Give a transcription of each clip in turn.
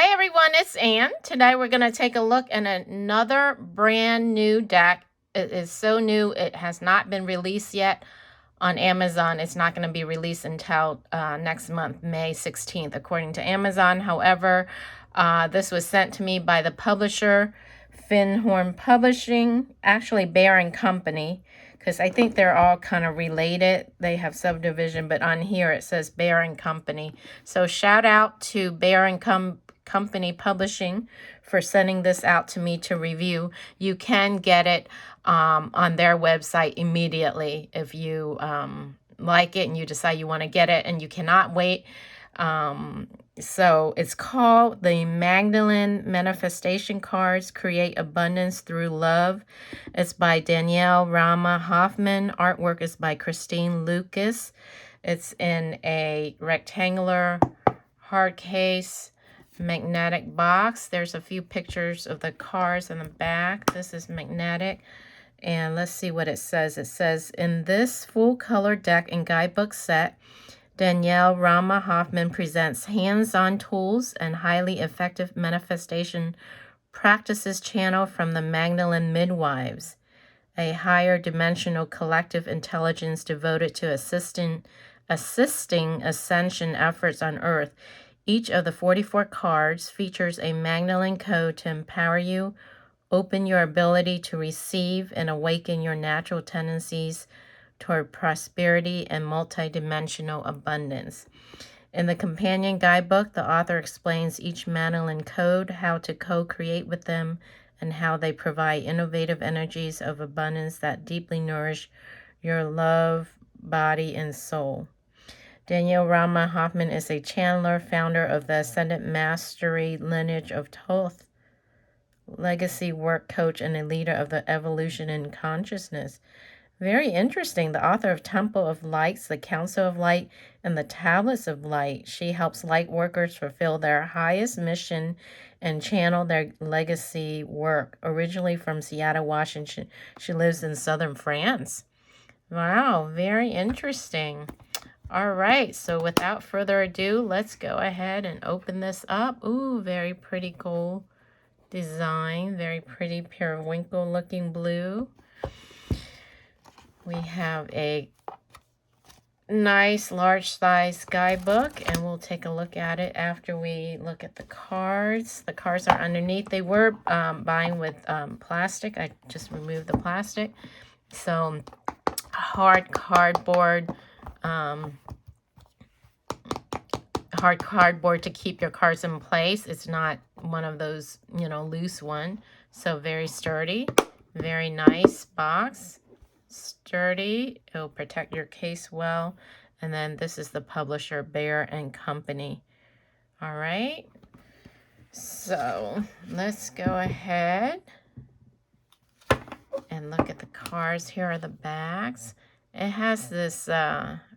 Hey everyone, it's Ann. Today we're going to take a look at another brand new deck. It is so new, it has not been released yet on Amazon. It's not going to be released until next month, May 16th, according to Amazon. However, this was sent to me by the publisher, Finhorn Publishing, actually Bear & Company, because I think they're all kind of related. They have subdivision, but on here it says Bear & Company. So shout out to Bear & Company Publishing for sending this out to me to review. You can get it on their website immediately if you like it and you decide you want to get it, and you cannot wait. So it's called the Magdalene Manifestation Cards, Create Abundance Through Love. It's by Danielle, Rama, Hoffman. Artwork is by Christine Lucas. It's in a rectangular hard case magnetic box. There's a few pictures of the cards in the back. This is magnetic. And let's see what it says. It says, in this full color deck and guidebook set, Danielle Rama Hoffman presents hands-on tools and highly effective manifestation practices channeled from the Magdalene Midwives, a higher dimensional collective intelligence devoted to assisting ascension efforts on Earth. Each of the 44 cards features a Magdalene code to empower you, open your ability to receive, and awaken your natural tendencies toward prosperity and multidimensional abundance. In the companion guidebook, the author explains each Magdalene code, how to co-create with them, and how they provide innovative energies of abundance that deeply nourish your love, body, and soul. Danielle Rama Hoffman is a channeler, founder of the Ascendant Mastery lineage of Thoth, legacy work coach, and a leader of the evolution in consciousness. Very interesting. The author of Temple of Lights, the Council of Light, and the Tablets of Light. She helps light workers fulfill their highest mission and channel their legacy work. Originally from Seattle, Washington, she lives in southern France. Wow, very interesting. All right, so without further ado, let's go ahead and open this up. Ooh, very pretty gold design. Very pretty periwinkle looking blue. We have a nice large size guidebook, and we'll take a look at it after we look at the cards. The cards are underneath. They were buying with plastic. I just removed the plastic. So hard cardboard to keep your cards in place. It's not one of those, loose one. So very sturdy, very nice box. Sturdy. It'll protect your case well. And then this is the publisher, Bear & Company. All right. So let's go ahead and look at the cards. Here are the backs. It has this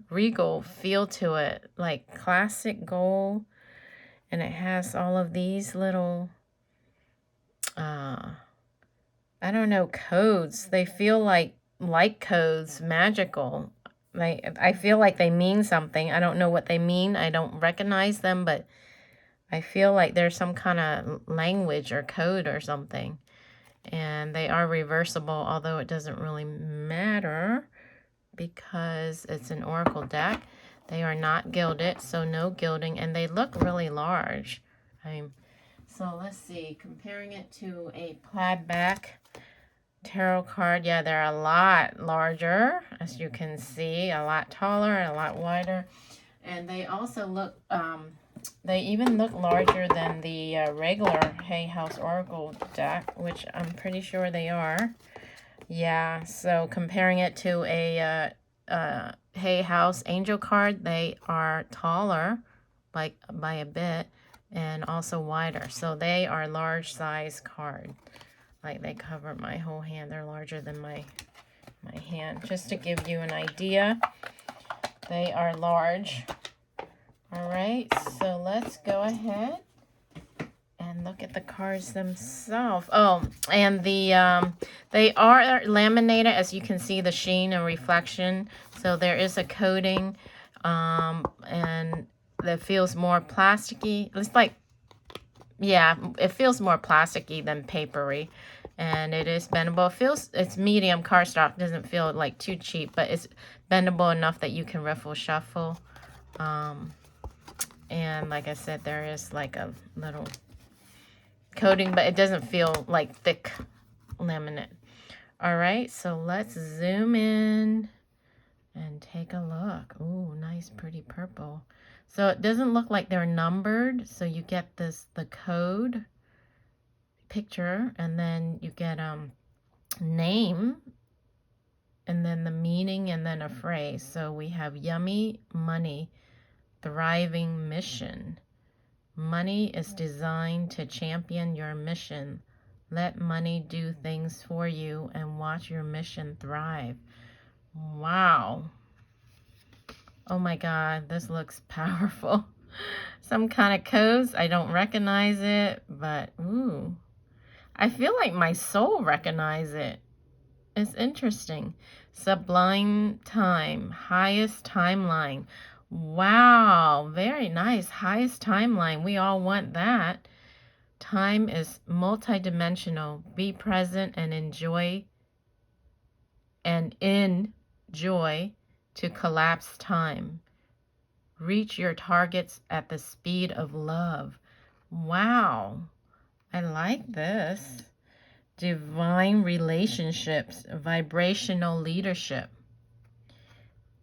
regal feel to it, like classic gold. And it has all of these little, I don't know, codes. They feel like light codes, magical. I feel like they mean something. I don't know what they mean. I don't recognize them, but I feel like there's some kind of language or code or something. And they are reversible, although it doesn't really matter because it's an oracle deck. They are not gilded, so no gilding, and they look really large. So let's see, comparing it to a plaid back tarot card, yeah, they're a lot larger, as you can see, a lot taller and a lot wider. And they also look, they even look larger than the regular Hay House Oracle deck, which I'm pretty sure they are. Yeah, so comparing it to a Hay House Angel card, they are taller, like by a bit, and also wider. So they are large size card. Like they cover my whole hand. They're larger than my hand. Just to give you an idea, they are large. All right, so let's go ahead and look at the cards themselves. Oh, and the they are laminated, as you can see the sheen and reflection. So there is a coating, and that feels more plasticky. It's like yeah, it feels more plasticky than papery. And it is bendable. It's medium cardstock. Doesn't feel like too cheap, but it's bendable enough that you can riffle shuffle. And like I said, there is like a little coating, but it doesn't feel like thick laminate. All right, so let's zoom in and take a look. Ooh, nice, pretty purple. So it doesn't look like they're numbered. So you get the code picture, and then you get name, and then the meaning, and then a phrase. So we have yummy money, thriving mission. Money is designed to champion your mission. Let money do things for you and watch your mission thrive. Wow. Oh my God, this looks powerful. Some kind of codes. I don't recognize it, but ooh. I feel like my soul recognizes it. It's interesting. Sublime time. Highest timeline. Wow. Very nice. Highest timeline. We all want that. Time is multidimensional. Be present and enjoy to collapse time. Reach your targets at the speed of love. Wow. I like this. Divine relationships, vibrational leadership.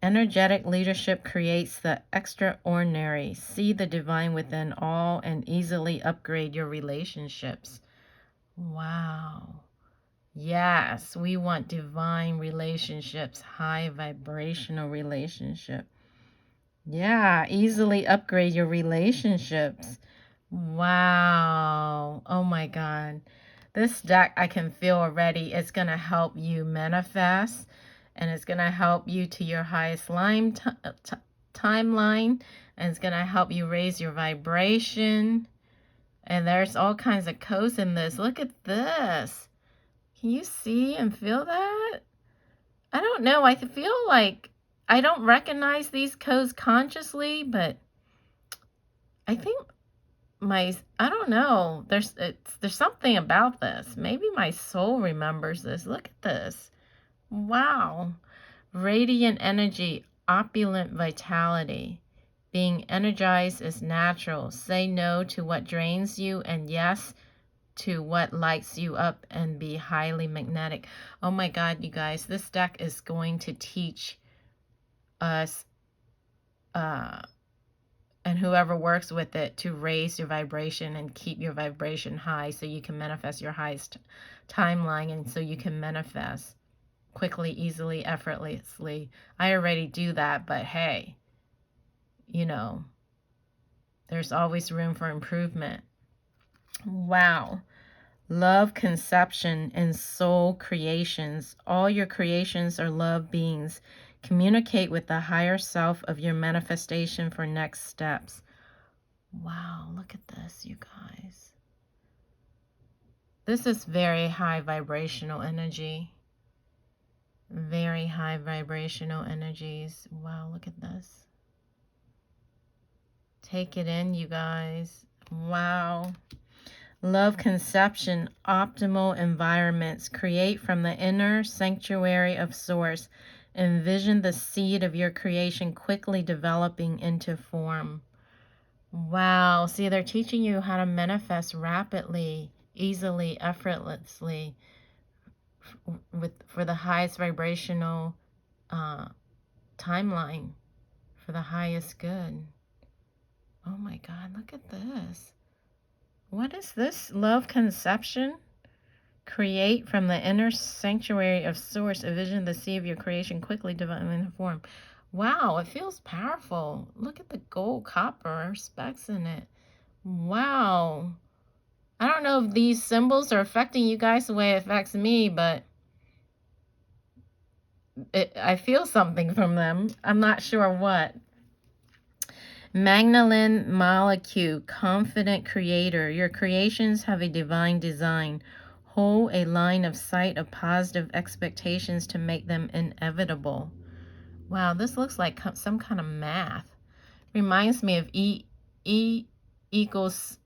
Energetic leadership creates the extraordinary. See the divine within all and easily upgrade your relationships. Wow. Yes, we want divine relationships, high vibrational relationship. Yeah, easily upgrade your relationships. Wow. Oh my God. This deck, I can feel already, it's going to help you manifest, and it's going to help you to your highest timeline, and it's going to help you raise your vibration. And there's all kinds of codes in this. Look at this. Can you see and feel that? I don't know. I feel like I don't recognize these codes consciously, but I think I don't know. There's something about this. Maybe my soul remembers this. Look at this. Wow. Radiant energy, opulent vitality. Being energized is natural. Say no to what drains you and yes to what lights you up, and be highly magnetic. Oh my God, you guys, this deck is going to teach us and whoever works with it to raise your vibration and keep your vibration high so you can manifest your highest timeline, and so you can manifest quickly, easily, effortlessly. I already do that, but hey, you know, there's always room for improvement. Wow. Love conception and soul creations. All your creations are love beings. Communicate with the higher self of your manifestation for next steps. Wow, look at this, you guys. This is very high vibrational energy. Very high vibrational energies. Wow, look at this. Take it in, you guys. Wow. Love conception, optimal environments. Create from the inner sanctuary of Source. Envision the seed of your creation quickly developing into form. Wow. See, they're teaching you how to manifest rapidly, easily, effortlessly, for the highest vibrational timeline, for the highest good. Oh my God, look at this. What is this? Love conception? Create from the inner sanctuary of Source. Envision the sea of your creation quickly developing into form. Wow, it feels powerful. Look at the gold copper specks in it. Wow. I don't know if these symbols are affecting you guys the way it affects me, but I feel something from them. I'm not sure what. Magdalene molecule, confident creator. Your creations have a divine design. Hold a line of sight of positive expectations to make them inevitable. Wow, this looks like some kind of math. Reminds me of E equals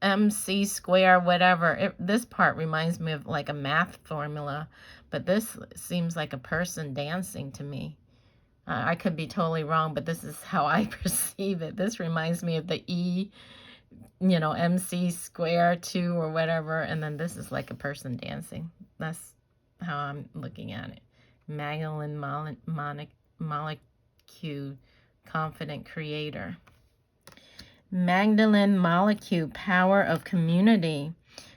MC square, whatever. This part reminds me of like a math formula, but this seems like a person dancing to me. I could be totally wrong, but this is how I perceive it. This reminds me of the E, MC square 2 or whatever, and then this is like a person dancing. That's how I'm looking at it. Magdalene molecule, confident creator. Magdalene molecule, power of community.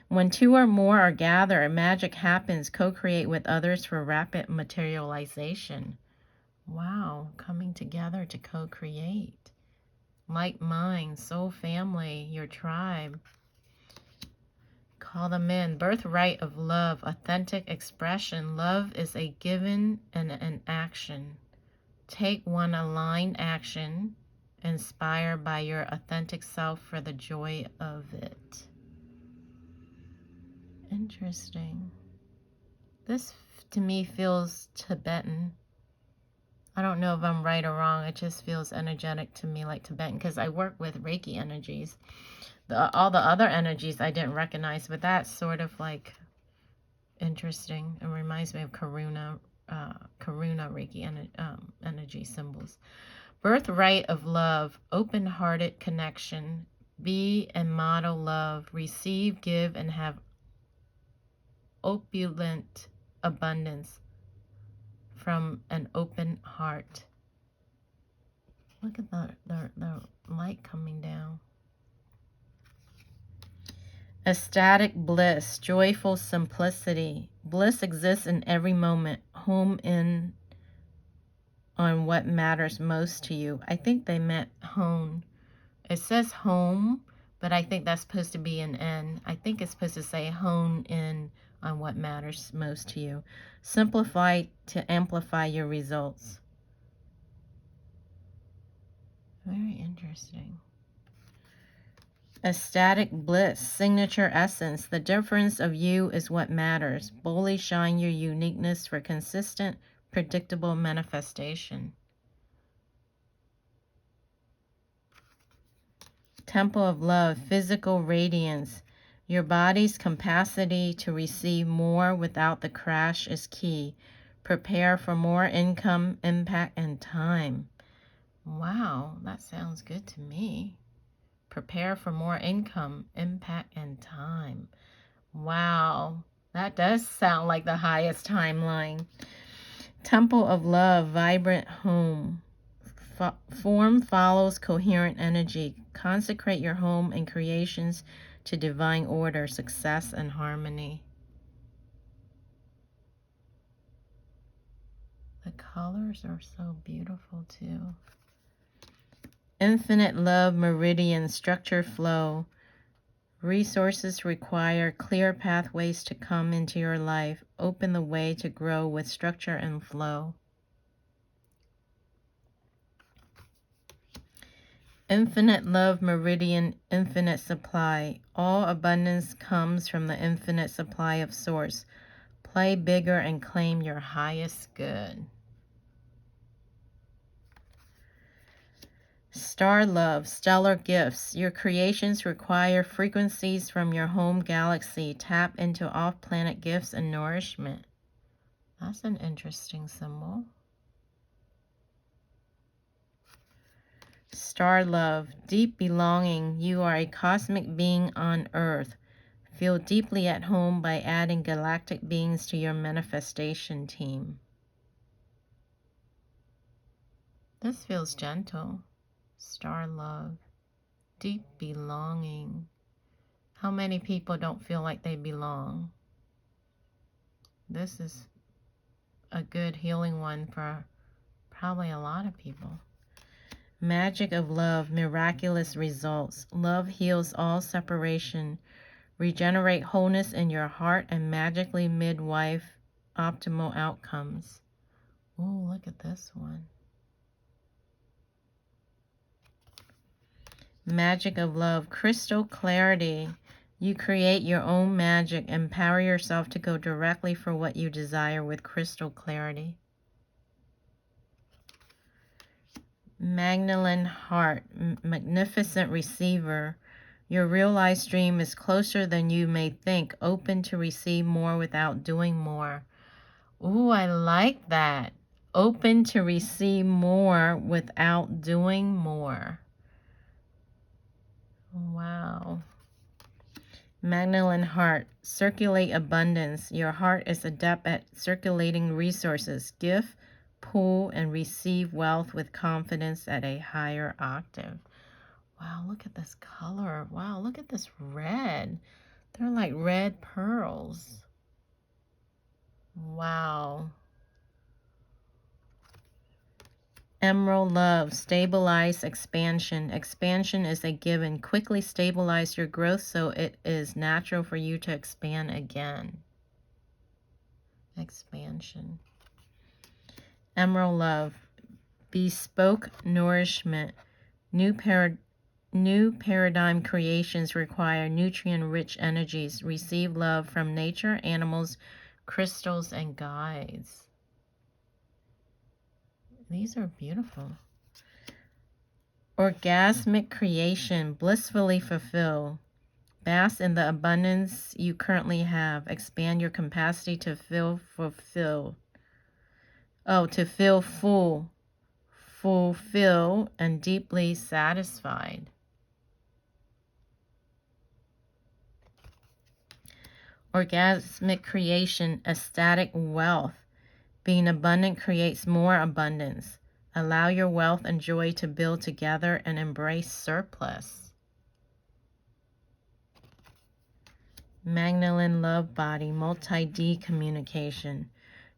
When two or more are gathered, magic happens. Co-create with others for rapid materialization. Wow, coming together to co-create. Like mind, soul family, your tribe. Call them in. Birthright of love, authentic expression. Love is a given and an action. Take one aligned action, inspired by your authentic self for the joy of it. Interesting. This to me feels Tibetan. I don't know if I'm right or wrong. It just feels energetic to me like Tibetan because I work with Reiki energies. All the other energies I didn't recognize, but that's sort of like interesting. It reminds me of Karuna Reiki energy symbols. Birthright of love, open-hearted connection. Be and model love. Receive, give, and have opulent abundance from an open heart. Look at the light coming down. Ecstatic bliss, joyful simplicity. Bliss exists in every moment. Home in on what matters most to you. I think they meant hone. It says home, but I think that's supposed to be an N. I think it's supposed to say hone in on what matters most to you. Simplify to amplify your results. Very interesting. Ecstatic bliss, signature essence. The difference of you is what matters. Boldly shine your uniqueness for consistent, predictable manifestation. Temple of love, physical radiance. Your body's capacity to receive more without the crash is key. Prepare for more income, impact, and time. Wow, that sounds good to me. Prepare for more income, impact, and time. Wow, that does sound like the highest timeline. Temple of love, vibrant home. Form follows coherent energy. Consecrate your home and creations to divine order, success, and harmony. The colors are so beautiful too. Infinite love, meridian, structure, flow. Resources require clear pathways to come into your life. Open the way to grow with structure and flow. Infinite love, meridian, infinite supply. All abundance comes from the infinite supply of source. Play bigger and claim your highest good. Star love, stellar gifts. Your creations require frequencies from your home galaxy. Tap into off-planet gifts and nourishment. That's an interesting symbol. Star love, deep belonging. You are a cosmic being on Earth. Feel deeply at home by adding galactic beings to your manifestation team. This feels gentle. Star love, deep belonging. How many people don't feel like they belong? This is a good healing one for probably a lot of people. Magic of love, miraculous results. Love heals all separation. Regenerate wholeness in your heart and magically midwife optimal outcomes. Oh, look at this one. Magic of love, crystal clarity. You create your own magic. Empower yourself to go directly for what you desire with crystal clarity. Magdalene heart, magnificent receiver. Your realized dream is closer than you may think, open to receive more without doing more. Ooh, I like that. Open to receive more without doing more. Wow. Magdalene heart, circulate abundance. Your heart is adept at circulating resources. Give, pull, and receive wealth with confidence at a higher octave. Wow, look at this color. Wow, look at this red. They're like red pearls. Wow. Emerald love, stabilize expansion. Expansion is a given. Quickly stabilize your growth so it is natural for you to expand again. Expansion. Emerald love, bespoke nourishment. New paradigm creations require nutrient-rich energies. Receive love from nature, animals, crystals, and guides. These are beautiful. Orgasmic creation, blissfully fulfill. Bask in the abundance you currently have. Expand your capacity to feel fulfilled. Oh, to feel full, fulfilled, and deeply satisfied. Orgasmic creation, ecstatic wealth. Being abundant creates more abundance. Allow your wealth and joy to build together and embrace surplus. Magdalene love body, multi-D communication.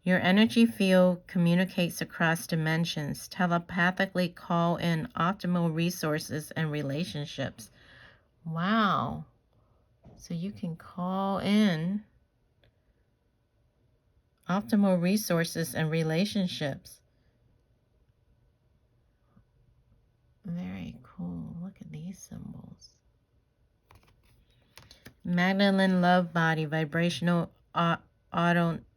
Your energy field communicates across dimensions. Telepathically call in optimal resources and relationships. Wow. So you can call in optimal resources and relationships. Very cool. Look at these symbols. Magdalene love body, vibrational autonomy.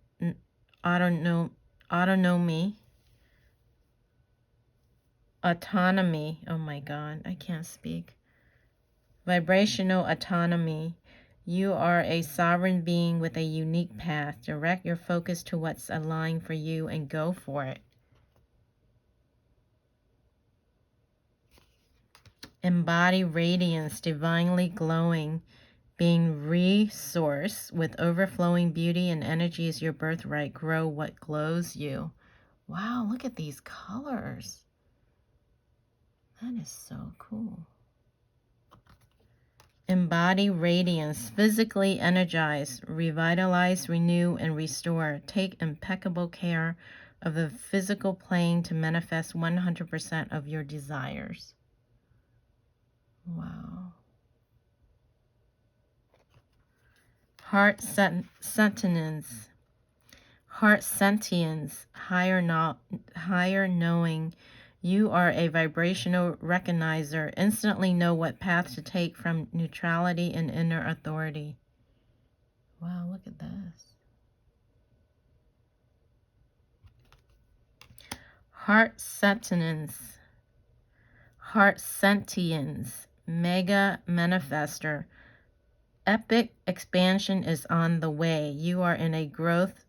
Autonomy. Oh my God, I can't speak. Vibrational autonomy. You are a sovereign being with a unique path. Direct your focus to what's aligned for you and go for it. Embody radiance, divinely glowing. Being resource with overflowing beauty and energy is your birthright. Grow what glows you. Wow, look at these colors. That is so cool. Embody radiance, physically energize, revitalize, renew, and restore. Take impeccable care of the physical plane to manifest 100% of your desires. Wow. Heart sentience. Heart sentience, higher knowing. You are a vibrational recognizer. Instantly know what path to take from neutrality and inner authority. Wow, look at this. Heart sentience. Heart sentience, mega manifester. Epic expansion is on the way. You are in a growth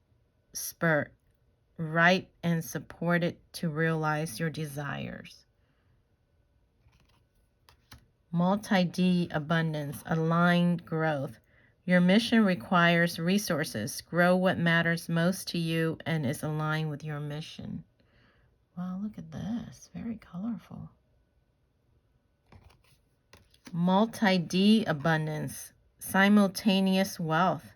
spurt, ripe and supported to realize your desires. Multi-D abundance, aligned growth. Your mission requires resources. Grow what matters most to you and is aligned with your mission. Wow, look at this. Very colorful. Multi-D abundance, simultaneous wealth.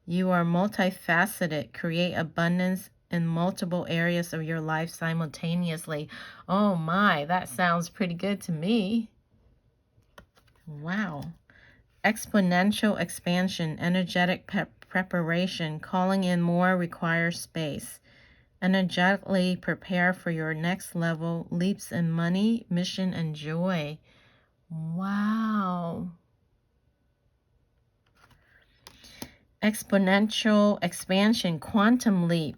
You are multifaceted. Create abundance in multiple areas of your life simultaneously. Oh my, that sounds pretty good to me. Wow. Exponential expansion, energetic preparation. Calling in more requires space. Energetically prepare for your next level, leaps in money, mission, and joy. Wow. Exponential expansion, quantum leap.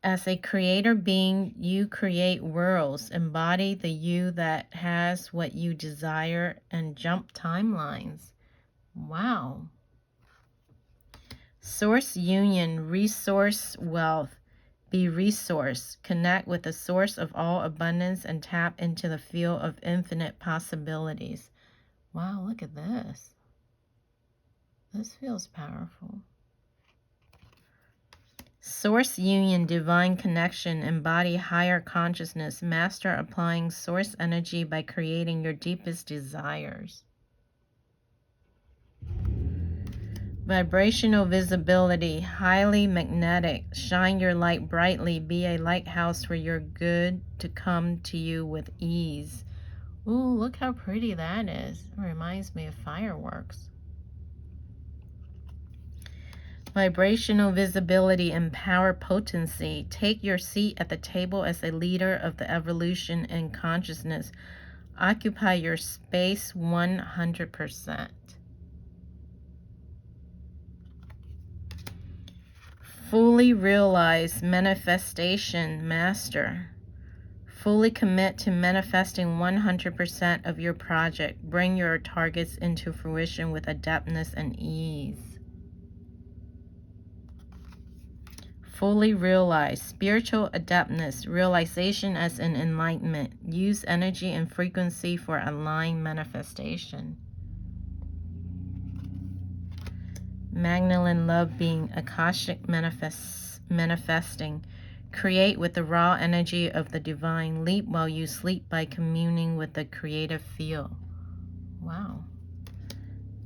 As a creator being, you create worlds, embody the you that has what you desire, and jump timelines. Wow. Source union, resource wealth. Be resource. Connect with the source of all abundance and tap into the field of infinite possibilities. Wow, look at this. This feels powerful. Source union, divine connection, embody higher consciousness, master applying source energy by creating your deepest desires. Vibrational visibility, highly magnetic, shine your light brightly, be a lighthouse for your good to come to you with ease. Ooh, look how pretty that is. It reminds me of fireworks. Vibrational visibility and power potency. Take your seat at the table as a leader of the evolution in consciousness. Occupy your space 100%. Fully realize manifestation master. Fully commit to manifesting 100% of your project. Bring your targets into fruition with adeptness and ease. Fully realize spiritual adeptness, realization as an enlightenment. Use energy and frequency for aligned manifestation. Magdalene love being Akashic manifesting. Create with the raw energy of the divine. Leap while you sleep by communing with the creative field. Wow.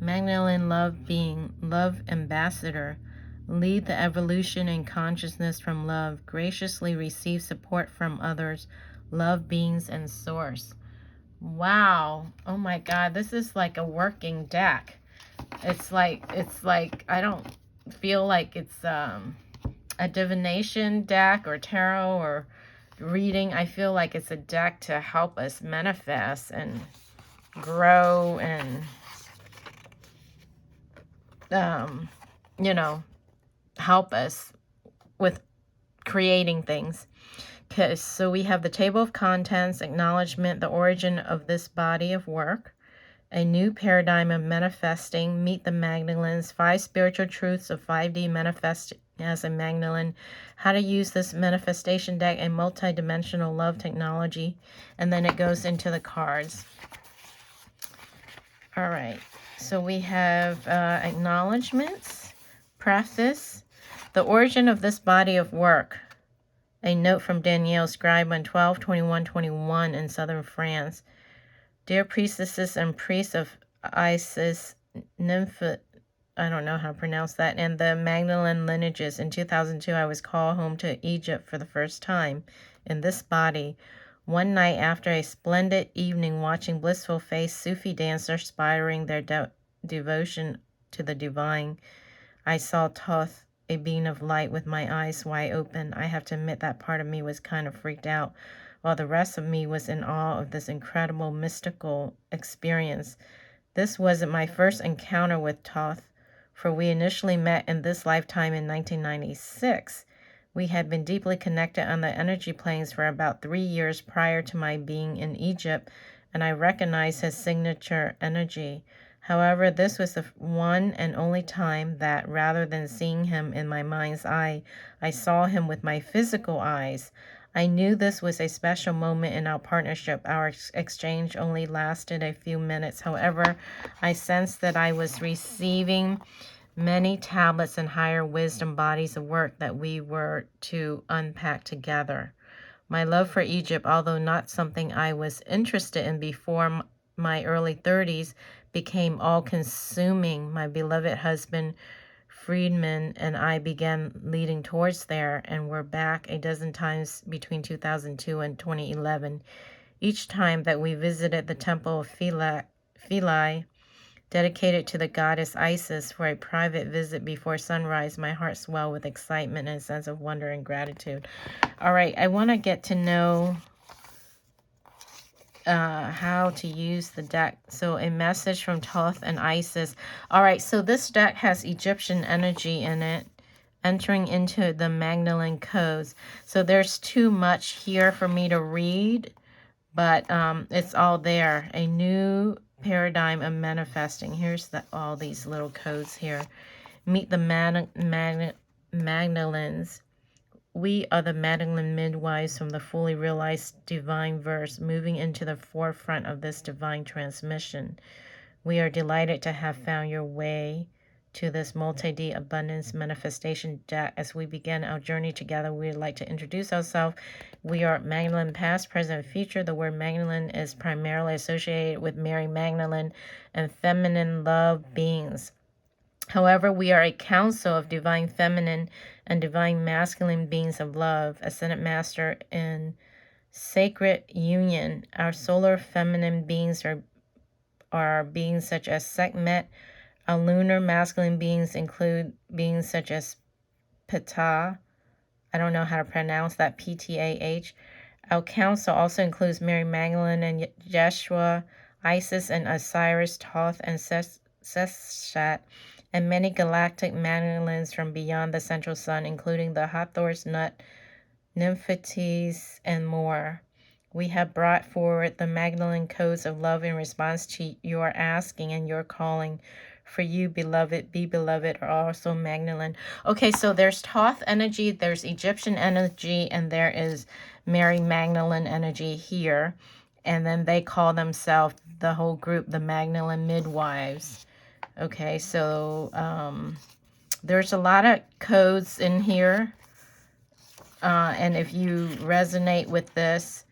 Magdalene love being love ambassador. Lead the evolution in consciousness from love. Graciously receive support from others. Love beings and source. Wow. Oh my God. This is like a working deck. It's like I don't feel like it's a divination deck or tarot or reading. I feel like it's a deck to help us manifest and grow and help us with creating things. Okay, so we have the table of contents, acknowledgement, the origin of this body of work, a new paradigm of manifesting, meet the Magdalenes, 5 spiritual truths of 5D manifesting as a Magdalene, how to use this manifestation deck, a multi-dimensional love technology, and then it goes into the cards. All right, so we have acknowledgements, preface, the origin of this body of work. A note from Danielle, scribe on 12/21/21 in southern France. Dear priestesses and priests of Isis, Nymph, I don't know how to pronounce that, and the Magdalene lineages. In 2002, I was called home to Egypt for the first time in this body. One night after a splendid evening watching blissful-faced Sufi dancers inspiring their devotion to the divine, I saw Thoth, a being of light, with my eyes wide open. I have to admit that part of me was kind of freaked out, while the rest of me was in awe of this incredible mystical experience. This wasn't my first encounter with Thoth, for we initially met in this lifetime in 1996. We had been deeply connected on the energy planes for about 3 years prior to my being in Egypt, and I recognized his signature energy. However, this was the one and only time that, rather than seeing him in my mind's eye, I saw him with my physical eyes. I knew this was a special moment in our partnership. Our exchange only lasted a few minutes. However, I sensed that I was receiving many tablets and higher wisdom bodies of work that we were to unpack together. My love for Egypt, although not something I was interested in before my early 30s, became all-consuming. My beloved husband, Friedman, and I began leading towards there, and were back a dozen times between 2002 and 2011. Each time that we visited the temple of Philae, dedicated to the goddess Isis, for a private visit before sunrise, my heart swelled with excitement and a sense of wonder and gratitude. All right, I want to get to know how to use the deck. So a message from Thoth and Isis. All right, so this deck has Egyptian energy in it, entering into the Magdalene codes. So there's too much here for me to read, but it's all there. A new paradigm of manifesting. Here's all these little codes here. Meet the Magdalenes. We are the Magdalene midwives from the fully realized divine verse, moving into the forefront of this divine transmission. We are delighted to have found your way to this multi-D abundance manifestation deck. As we begin our journey together, we'd like to introduce ourselves. We are Magdalene past, present, future. The word Magdalene is primarily associated with Mary Magdalene and feminine love beings. However, we are a council of divine feminine and divine masculine beings of love, ascended master in sacred union. Our solar feminine beings are beings such as Sekhmet. Our lunar masculine beings include beings such as Ptah. I don't know how to pronounce that, Ptah. Our council also includes Mary Magdalene and Yeshua, Isis and Osiris, Thoth and Seshat, and many galactic Magdalenes from beyond the central sun, including the Hathors, Nut, Nymphetes, and more. We have brought forward the Magdalene codes of love in response to your asking and your calling. For you, beloved, be beloved, are also Magdalene. Okay, so there's Thoth energy, there's Egyptian energy, and there is Mary Magdalene energy here. And then they call themselves, the whole group, the Magdalene midwives. Okay, so there's a lot of codes in here. And if you resonate with this,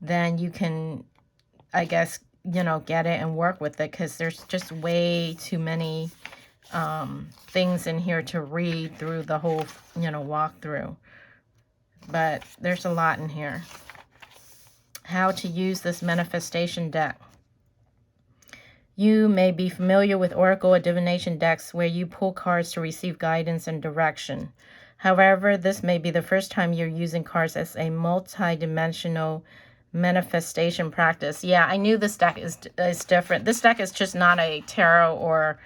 then you can, I guess, get it and work with it, because there's just way too many things in here to read through the whole, walkthrough. But there's a lot in here. How to use this manifestation deck. You may be familiar with Oracle or Divination decks where you pull cards to receive guidance and direction. However, this may be the first time you're using cards as a multi-dimensional manifestation practice. Yeah, I knew this deck is different. This deck is just not a tarot or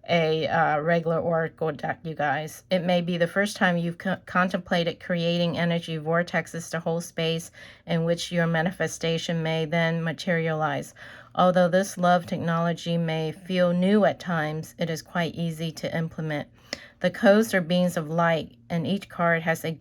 a regular oracle deck, you guys. It may be the first time you've contemplated creating energy vortexes to hold space in which your manifestation may then materialize. Although this love technology may feel new at times, it is quite easy to implement. The codes are beings of light, and each card has a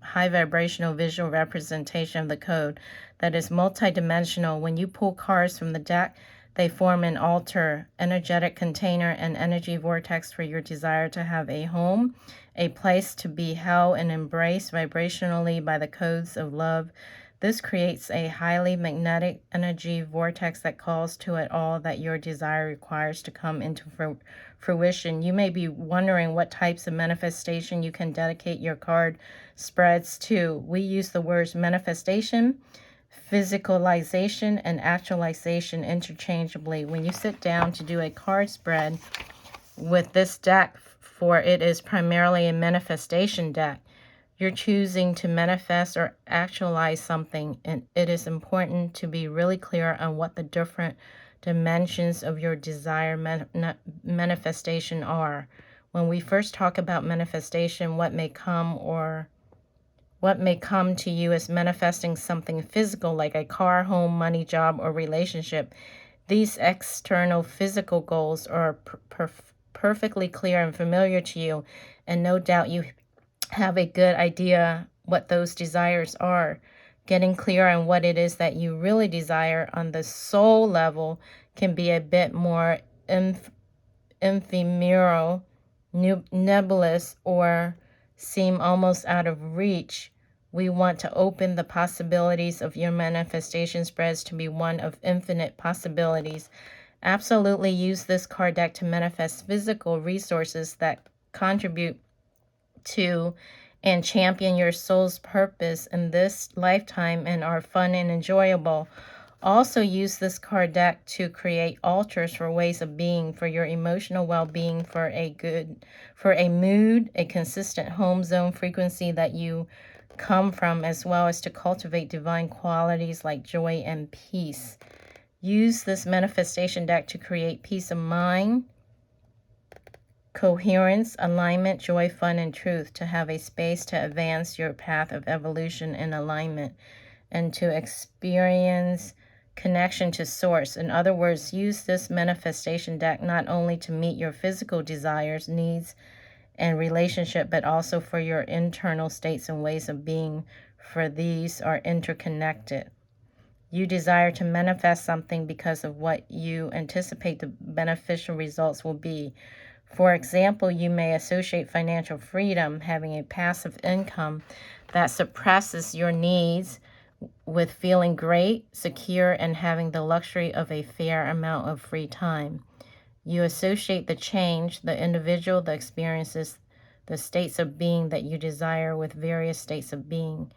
high vibrational visual representation of the code that is multidimensional. When you pull cards from the deck, they form an altar, energetic container, and energy vortex for your desire to have a home, a place to be held and embraced vibrationally by the codes of love. This creates a highly magnetic energy vortex that calls to it all that your desire requires to come into fruition. You may be wondering what types of manifestation you can dedicate your card spreads to. We use the words manifestation, physicalization, and actualization interchangeably. When you sit down to do a card spread with this deck, for it is primarily a manifestation deck, you're choosing to manifest or actualize something, and it is important to be really clear on what the different dimensions of your desire manifestation are. When we first talk about manifestation, what may come to you as manifesting something physical like a car, home, money, job, or relationship. These external physical goals are perfectly clear and familiar to you, and no doubt you have a good idea what those desires are. Getting clear on what it is that you really desire on the soul level can be a bit more ephemeral, nebulous, or seem almost out of reach. We want to open the possibilities of your manifestation spreads to be one of infinite possibilities. Absolutely use this card deck to manifest physical resources that contribute to and champion your soul's purpose in this lifetime and are fun and enjoyable. Also use this card deck to create altars for ways of being, for your emotional well-being, for a mood, a consistent home zone frequency that you come from, as well as to cultivate divine qualities like joy and peace. Use this manifestation deck to create peace of mind, coherence, alignment, joy, fun, and truth, to have a space to advance your path of evolution in alignment, and to experience connection to source. In other words, use this manifestation deck not only to meet your physical desires, needs, and relationship, but also for your internal states and ways of being, for these are interconnected. You desire to manifest something because of what you anticipate the beneficial results will be. For example, you may associate financial freedom, having a passive income that suppresses your needs, with feeling great, secure, and having the luxury of a fair amount of free time. You associate the change, the individual, the experiences, the states of being that you desire with various states of being.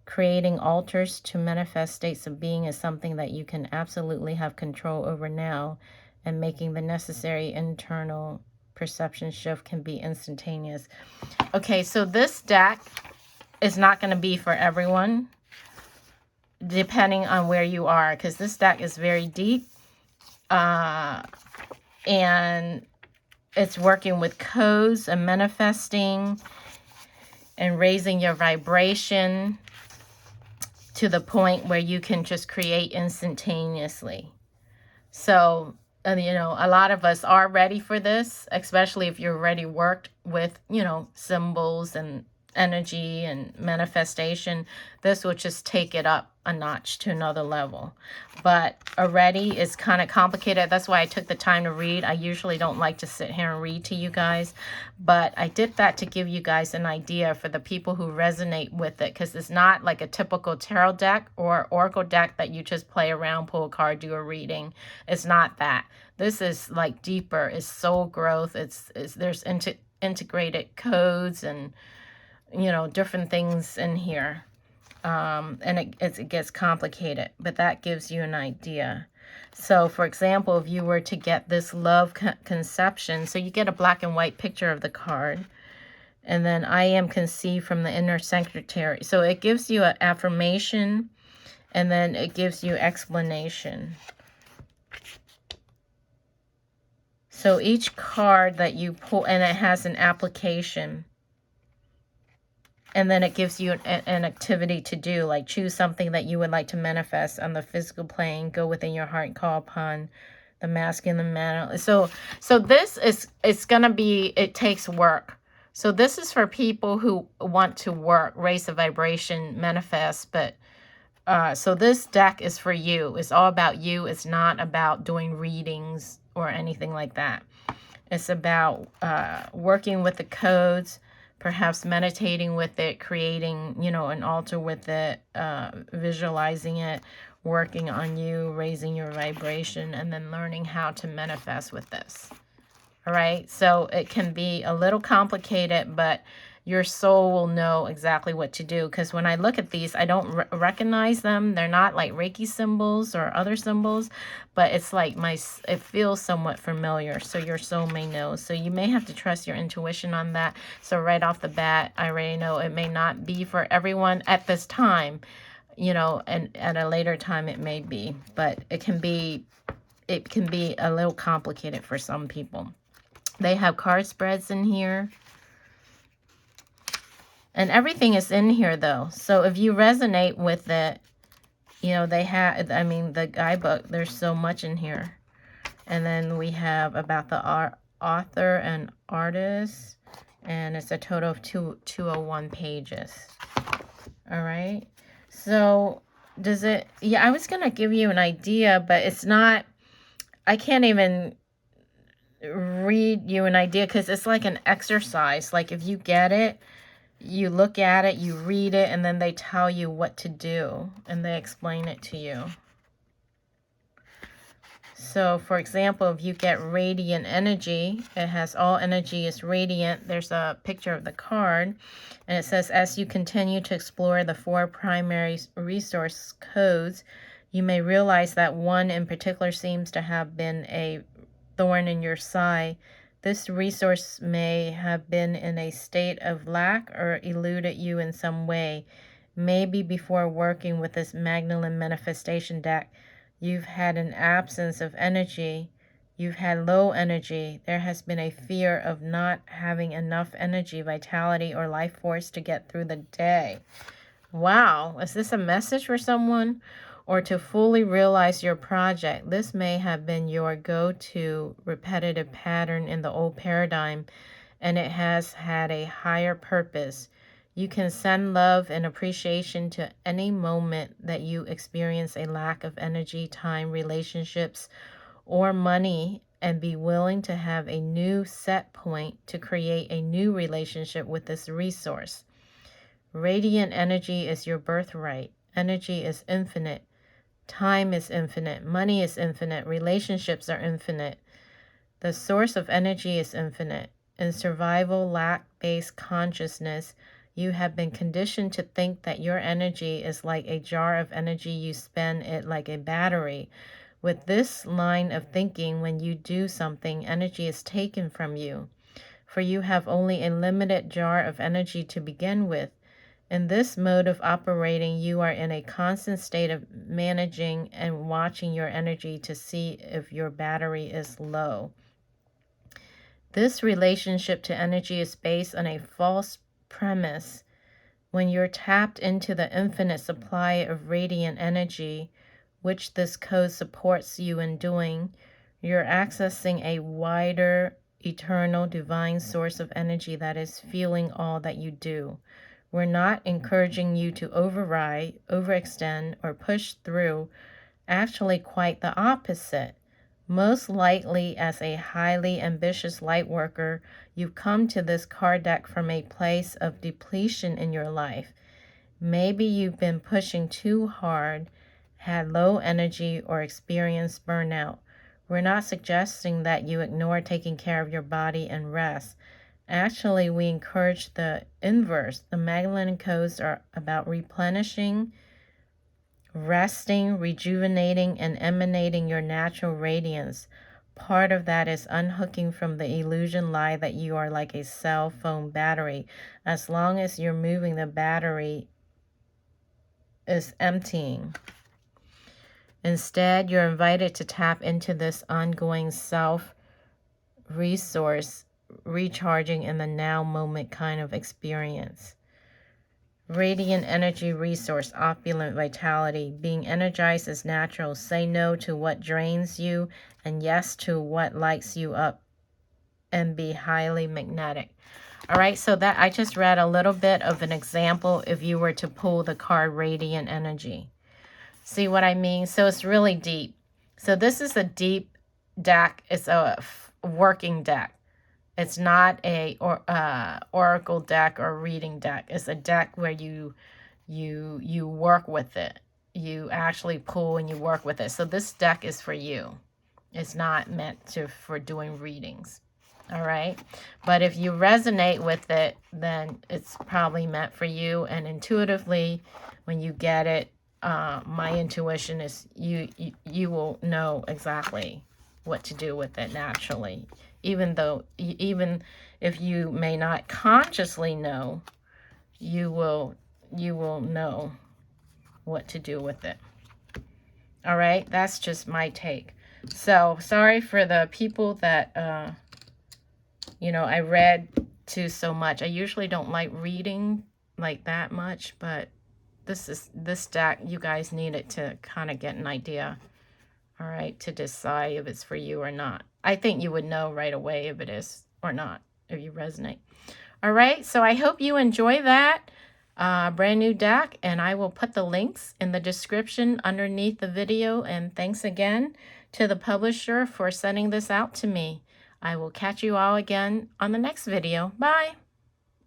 Creating altars to manifest states of being is something that you can absolutely have control over now, and making the necessary internal perception shift can be instantaneous. Okay, so this deck is not going to be for everyone, depending on where you are, because this deck is very deep, and it's working with codes and manifesting and raising your vibration to the point where you can just create instantaneously. So, a lot of us are ready for this, especially if you're already worked with, symbols and energy and manifestation. This will just take it up a notch to another level. But already it's kind of complicated. That's why I took the time to read. I usually don't like to sit here and read to you guys, but I did that to give you guys an idea for the people who resonate with it, because it's not like a typical tarot deck or oracle deck that you just play around, pull a card, do a reading. It's not that. This is like deeper. It's soul growth. There's integrated codes and different things in here. And it gets complicated, but that gives you an idea. So, for example, if you were to get this love conception, so you get a black and white picture of the card, and then I am conceived from the inner sanctuary. So it gives you an affirmation, and then it gives you explanation. So each card that you pull, and it has an application. And then it gives you an activity to do, like choose something that you would like to manifest on the physical plane, go within your heart and call upon the masculine man. So this is, it's going to be, it takes work. So this is for people who want to work, raise the vibration, manifest. But so this deck is for you. It's all about you. It's not about doing readings or anything like that. It's about working with the codes, perhaps meditating with it, creating, an altar with it, visualizing it, working on you, raising your vibration, and then learning how to manifest with this. All right. So it can be a little complicated, but your soul will know exactly what to do. Because when I look at these, I don't recognize them. They're not like Reiki symbols or other symbols, but it's like it feels somewhat familiar. So your soul may know. So you may have to trust your intuition on that. So right off the bat, I already know it may not be for everyone at this time, and at a later time it may be, but it can be a little complicated for some people. They have card spreads in here. And everything is in here, though. So if you resonate with it, they have, the guidebook, there's so much in here. And then we have about the author and artist. And it's a total of 201 pages. All right. So I was going to give you an idea, but it's not, I can't even read you an idea because it's like an exercise. Like if you get it, you look at it, you read it, and then they tell you what to do, and they explain it to you. So, for example, if you get radiant energy, it has all energy is radiant. There's a picture of the card, and it says, as you continue to explore the 4 primary resource codes, you may realize that one in particular seems to have been a thorn in your side. This resource may have been in a state of lack or eluded you in some way. Maybe before working with this Magdalene manifestation deck, you've had an absence of energy You've had low energy. There has been a fear of not having enough energy, vitality, or life force to get through the day. Wow, is this a message for someone? Or to fully realize your project, this may have been your go-to repetitive pattern in the old paradigm, and it has had a higher purpose. You can send love and appreciation to any moment that you experience a lack of energy, time, relationships, or money, and be willing to have a new set point to create a new relationship with this resource. Radiant energy is your birthright. Energy is infinite. Time is infinite. Money is infinite. Relationships are infinite. The source of energy is infinite. In survival lack-based consciousness, you have been conditioned to think that your energy is like a jar of energy. You spend it like a battery. With this line of thinking, when you do something, energy is taken from you, for you have only a limited jar of energy to begin with. In this mode of operating, you are in a constant state of managing and watching your energy to see if your battery is low. This relationship to energy is based on a false premise. When you're tapped into the infinite supply of radiant energy, which this code supports you in doing, you're accessing a wider, eternal, divine source of energy that is fueling all that you do. We're not encouraging you to override, overextend, or push through. Actually, quite the opposite. Most likely, as a highly ambitious light worker, you've come to this card deck from a place of depletion in your life. Maybe you've been pushing too hard, had low energy, or experienced burnout. We're not suggesting that you ignore taking care of your body and rest. Actually, we encourage the inverse. The Magdalene codes are about replenishing, resting, rejuvenating, and emanating your natural radiance. Part of that is unhooking from the illusion lie that you are like a cell phone battery. As long as you're moving, the battery is emptying. Instead, you're invited to tap into this ongoing self resource, recharging in the now moment kind of experience. Radiant energy resource, opulent vitality. Being energized is natural. Say no to what drains you and yes to what lights you up, and be highly magnetic. All right, so that I just read a little bit of an example if you were to pull the card Radiant Energy. See what I mean? So it's really deep. So this is a deep deck. It's a working deck. It's not a oracle deck or reading deck. It's a deck where you work with it. You actually pull and you work with it. So this deck is for you. It's not meant for doing readings. All right. But if you resonate with it, then it's probably meant for you. And intuitively, when you get it, my intuition is you will know exactly what to do with it naturally. Even if you may not consciously know, you will know what to do with it. All right, that's just my take. So sorry for the people that I read to so much. I usually don't like reading like that much, but this deck, you guys need it to kind of get an idea, all right, to decide if it's for you or not. I think you would know right away if it is or not, if you resonate. All right, so I hope you enjoy that brand new deck, and I will put the links in the description underneath the video. And thanks again to the publisher for sending this out to me. I will catch you all again on the next video. Bye.